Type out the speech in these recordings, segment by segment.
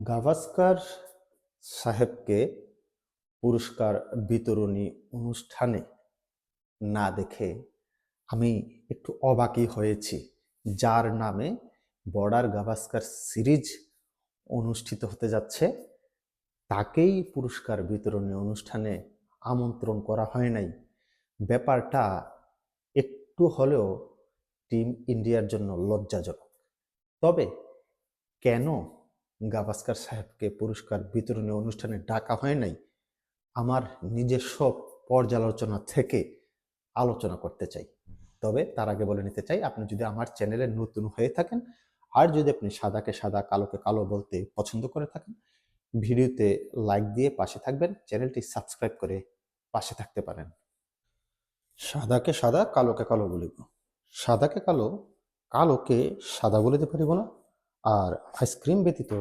গাভাস্কার সাহেবকে পুরস্কার বিতরণী অনুষ্ঠানে না দেখে আমি একটু অবাকই হয়েছি। যার নামে বর্ডার গাভাস্কার সিরিজ অনুষ্ঠিত হতে যাচ্ছে, তাকেই পুরস্কার বিতরণী অনুষ্ঠানে আমন্ত্রণ করা হয় নাই। ব্যাপারটা একটু হলেও টিম ইন্ডিয়ার জন্য লজ্জাজনক। তবে কেন গাভাস্কার সাহেবকে পুরস্কার বিতরণী অনুষ্ঠানে ডাকা হয় নাই, আমার নিজস্ব পর্যালোচনা থেকে আলোচনা করতে চাই। তবে তার আগে বলে নিতে চাই, আপনি যদি আমার চ্যানেলে নতুন হয়ে থাকেন আর যদি আপনি সাদাকে সাদা কালোকে কালো বলতে পছন্দ করে থাকেন, ভিডিওতে লাইক দিয়ে পাশে থাকবেন, চ্যানেলটি সাবস্ক্রাইব করে পাশে থাকতে পারেন। সাদাকে সাদা কালোকে কালো বলিব, সাদাকে কালো কালোকে সাদা বলিতে পারিব না, আর আইসক্রিম ব্যতীত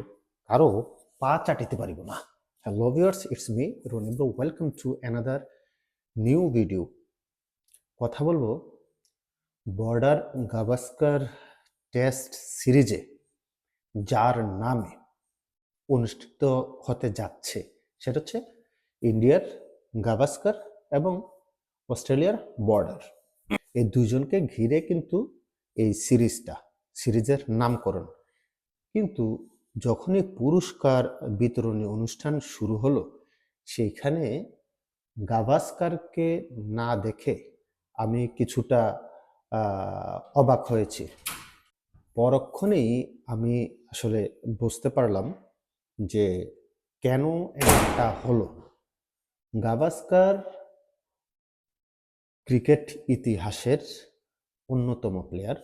কারো পা চাটিতে পারিব না। Hello viewers, it's me Roni bro, welcome to another new video. কথা বলবো বর্ডার গাভাস্কার টেস্ট সিরিজে যার নামে অনুষ্ঠিত হতে যাচ্ছে, সেটা হচ্ছে ইন্ডিয়ার গাভাস্কার এবং অস্ট্রেলিয়ার বর্ডার। এই দুজনকে ঘিরে কিন্তু এই সিরিজের নামকরণ। কিন্তু যখনই পুরস্কার বিতরণী অনুষ্ঠান শুরু হলো, সেইখানে গাভাস্কারকে না দেখে আমি কিছুটা অবাক হয়েছি। পরক্ষণেই আমি আসলে বুঝতে পারলাম যে কেন এমনটা হলো। গাভাস্কার ক্রিকেট ইতিহাসের অন্যতম প্লেয়ার,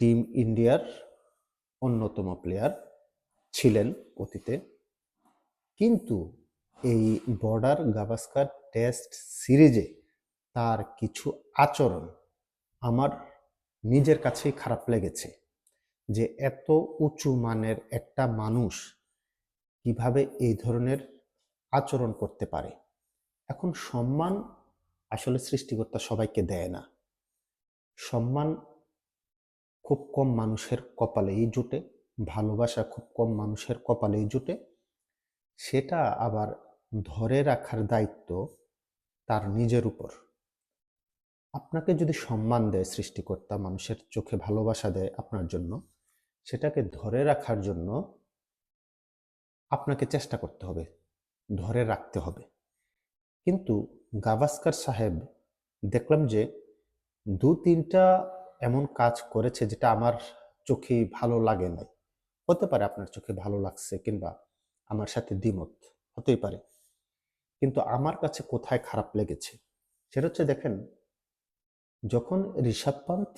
টিম ইন্ডিয়ার অন্যতম প্লেয়ার ছিলেন অতীতে। কিন্তু এই বর্ডার গাভাস্কার টেস্ট সিরিজে তার কিছু আচরণ আমার নিজের কাছেই খারাপ লেগেছে। যে এত উঁচু মানের একটা মানুষ কিভাবে এই ধরনের আচরণ করতে পারে। এখন সম্মান আসলে সৃষ্টিকর্তা সবাইকে দেয় না। সম্মান খুব কম মানুষের কপালেই জুটে, ভালোবাসা খুব কম মানুষের কপালেই জুটে। সেটা আবার ধরে রাখার দায়িত্ব তার নিজের উপর। আপনাকে যদি সম্মান দেয় সৃষ্টিকর্তা, মানুষের চোখে ভালোবাসা দেয় আপনার জন্য, সেটাকে ধরে রাখার জন্য আপনাকে চেষ্টা করতে হবে, ধরে রাখতে হবে। কিন্তু গাভাস্কার সাহেব দেখলাম যে দু তিনটা এমন কাজ করেছে যেটা আমার চোখে ভালো লাগে নাই। হতে পারে আপনার চোখে ভালো লাগছে কিংবা আমার সাথে দ্বিমত হতেই পারে, কিন্তু আমার কাছে কোথায় খারাপ লেগেছে সেটা হচ্ছে, দেখেন, যখন ঋষভ পান্ত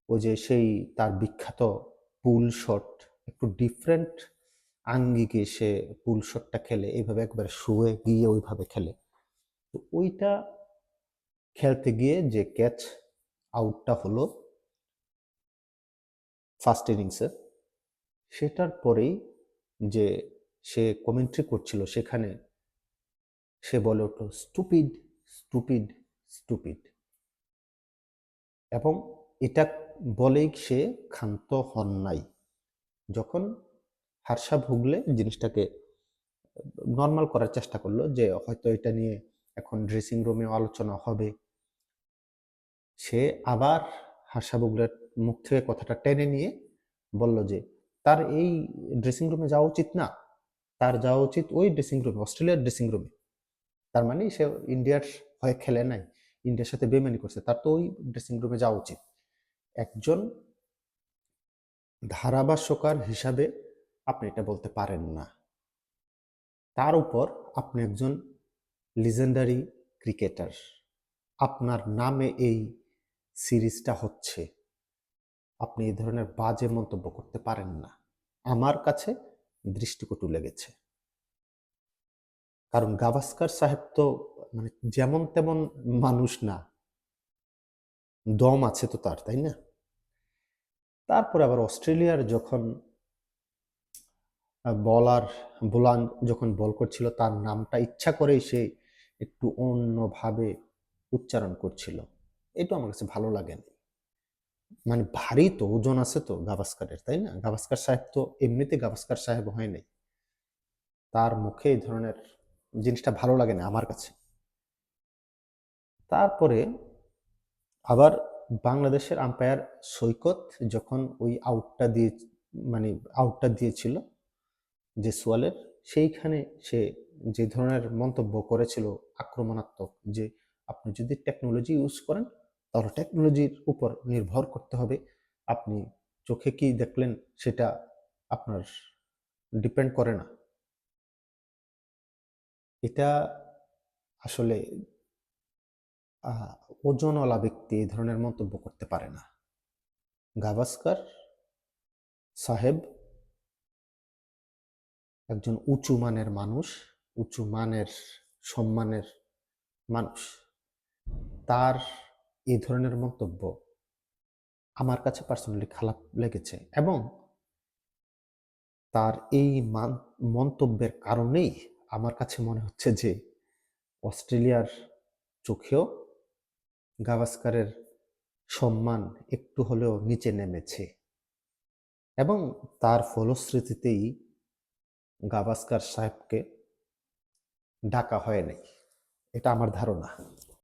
ওই যে সেই তার বিখ্যাত পুল শট, একটু ডিফারেন্ট আঙ্গিকে সে পুল শটটা খেলে, এইভাবে একবার শুয়ে গিয়ে ওইভাবে খেলে, তো ওইটা খেলতে গিয়ে যে ক্যাচ আউটটা হলো ফার্স্ট ইনিংসে, সেটার পরেই যে সে কমেন্ট্রি করছিল, সেখানে সে বলে উঠল স্টুপিড স্টুপিড স্টুপিড, এবং এটা বলেই সে ক্ষান্ত হন নাই। যখন হার্ষা ভুগলে জিনিসটাকে নর্মাল করার চেষ্টা করলো, যে হয়তো এটা নিয়ে এখন ড্রেসিং রুমেও আলোচনা হবে, সে আবার হার্ষা ভুগলের মুখ থেকে কথাটা টেনে নিয়ে বলল যে তার এই ড্রেসিং রুমে যাওয়া উচিত না, তার যাওয়া উচিত ওই ড্রেসিং রুমে, অস্ট্রেলিয়ার ড্রেসিং রুমে। তার মানে সে ইন্ডিয়ার হয়ে খেলে নাই, ইন্ডিয়ার সাথে বেমানি করছে, তার তো ওই ড্রেসিং রুমে যাওয়া উচিত। একজন ধারাভাষ্যকার হিসাবে আপনি এটা বলতে পারেন না। তার উপর আপনি একজন লিজেন্ডারি ক্রিকেটার, আপনার নামে এই সিরিজটা হচ্ছে, আপনি এই ধরনের বাজে মন্তব্য করতে পারেন না। আমার কাছে দৃষ্টিকটু লেগেছে। কারণ গাভাস্কার সাহেব তো মানে যেমন তেমন মানুষ না, দম আছে তো তার, তাই না? তারপরে আবার অস্ট্রেলিয়ার যখন বলার বোলান যখন বল করছিল, তার নামটা ইচ্ছা করেই সে একটু অন্যভাবে উচ্চারণ করছিল, এটা আমার কাছে ভালো লাগেনি। মানে ভারী তো, ওজন আছে তো গাভাস্কারের, তাই না? গাভাস্কার সাহেব তো এমনিতে গাভাস্কার সাহেব হয় নাই। তার মুখে এই ধরনের জিনিসটা ভালো লাগে না আমার কাছে। তারপরে আবার বাংলাদেশের আম্পায়ার সৈকত যখন ওই আউটটা দিয়ে, মানে আউটটা দিয়েছিল যে সোয়ালের, সেইখানে সে যে ধরনের মন্তব্য করেছিল আক্রমণাত্মক, যে আপনি যদি টেকনোলজি ইউজ করেন তাহলে টেকনোলজির উপর নির্ভর করতে হবে, আপনি চোখে কি দেখলেন সেটা আপনার ডিপেন্ড করে না। এটা আসলে ওজনওয়ালা ব্যক্তি এই ধরনের মন্তব্য করতে পারে না। গাভাস্কার সাহেব একজন উঁচু মানের মানুষ, উঁচু মানের সম্মানের মানুষ। তার এই ধরনের মন্তব্য আমার কাছে পার্সোনালি খারাপ লেগেছে, এবং তার এই মন্তব্যের কারণেই আমার কাছে মনে হচ্ছে যে অস্ট্রেলিয়ার চোখেও গাভাস্কারের সম্মান একটু হলেও নিচে নেমেছে, এবং তার ফলশ্রুতিতেই গাভাস্কার সাহেবকে ডাকা হয় নাই। এটা আমার ধারণা।